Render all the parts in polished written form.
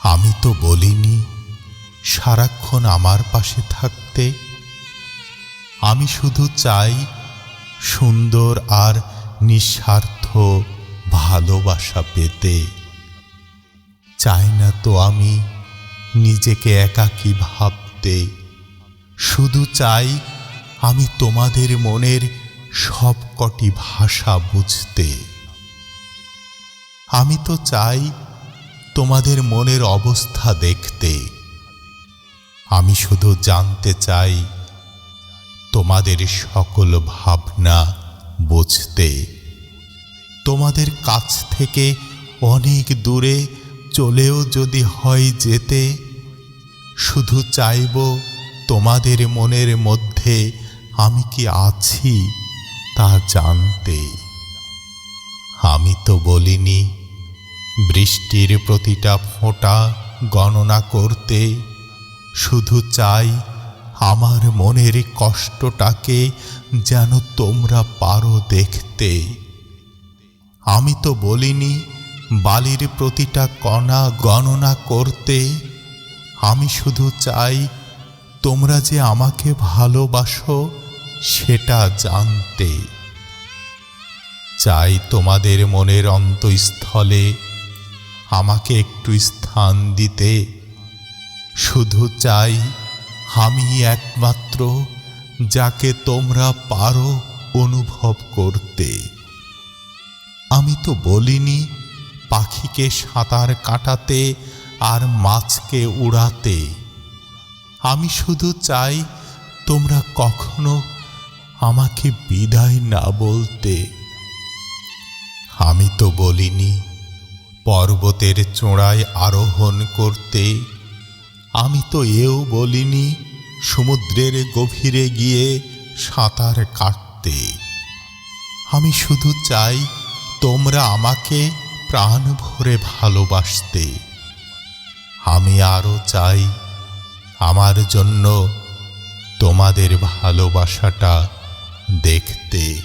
আমি তো বলিনি সারাক্ষণ আমার পাশে থাকতে। আমি শুধু চাই সুন্দর আর নিঃস্বার্থ ভালোবাসা পেতে। চাই না তো আমি নিজেকে একাকী ভাবতে। শুধু চাই আমি তোমাদের মনের সবকটি ভাষা বুঝতে। আমি তো চাই তোমাদের মনের অবস্থা দেখতে। আমি শুধু জানতে চাই তোমাদের সকল ভাবনা বুঝতে। তোমাদের কাছ থেকে অনেক দূরে চলেও যদি হয় যেতে, শুধু চাইব তোমাদের মনের মধ্যে আমি কি আছি তা জানতে। আমি তো বলিনি বৃষ্টির প্রতিটা ফোঁটা গণনা করতে। শুধু চাই আমার মনের কষ্টটাকে যেন তোমরা পারো দেখতে। আমি তো বলিনি বালির প্রতিটা কণা গণনা করতে। আমি শুধু চাই তোমরা যে আমাকে ভালোবাসো সেটা জানতে। চাই তোমাদের মনের অন্তঃস্থলে আমাকে একটু স্থান দিতে। শুধু চাই আমি একমাত্র যাকে তোমরা পারো অনুভব করতে। আমি তো বলিনি পাখিকে সাঁতার কাটাতে আর মাছকে উড়াতে। আমি শুধু চাই তোমরা কখনো আমাকে বিদায় না বলতে। আমি তো বলিনি পর্বতের চূড়ায় আরোহণ করতে। আমি তো এও বলিনি সমুদ্রের গভীরে গিয়ে সাঁতার কাটতে। আমি শুধু চাই তোমরা আমাকে প্রাণ ভরে ভালোবাসতে। আমি আরও চাই আমার জন্য তোমাদের ভালোবাসাটা দেখতে।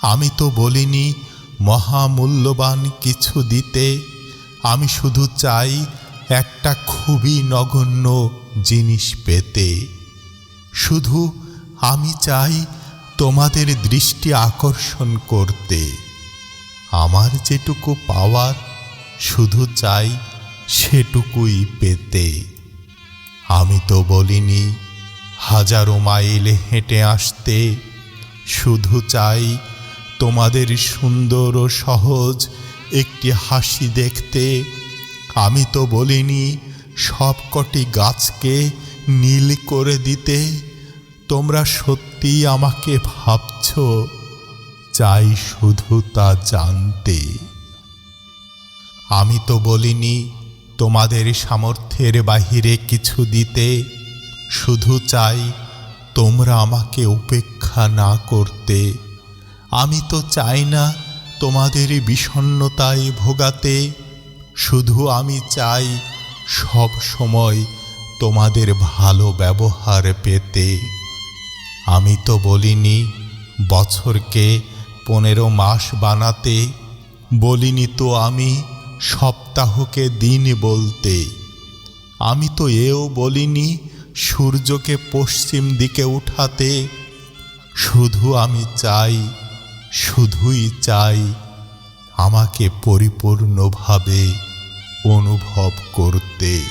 আমি তো বলিনি মহামূল্যবান কিছু দিতে। আমি শুধু চাই একটা খুবই নগণ্য জিনিস পেতে। শুধু আমি চাই তোমাদের দৃষ্টি আকর্ষণ করতে। আমার যেটুকু পাওয়ার শুধু চাই সেটুকুই পেতে। আমি তো বলিনি হাজারো মাইল হেঁটে আসতে। শুধু চাই তোমাদের সুন্দর ও সহজ একটি হাসি দেখতে। আমি তো বলিনি সবকটি গাছকে নীল করে দিতে। তোমরা সত্যিই আমাকে ভাবছ, চাই শুধু তা জানতে। আমি তো বলিনি তোমাদের সামর্থ্যের বাহিরে কিছু দিতে। শুধু চাই তোমরা আমাকে উপেক্ষা না করতে। আমি তো চাই না তোমাদের বিষণ্ণতায় ভোগাতে। শুধু আমি চাই সব সময় তোমাদের ভালো ব্যবহার পেতে। আমি তো বলিনি বছরকে 15 মাস বানাতে। বলিনি তো আমি সপ্তাহকে দিন বলতে। আমি তো এও বলিনি সূর্যকে পশ্চিম দিকে উঠাতে। শুধু আমি চাই, শুধুই চাই আমাকে পরিপূর্ণভাবে অনুভব করতে।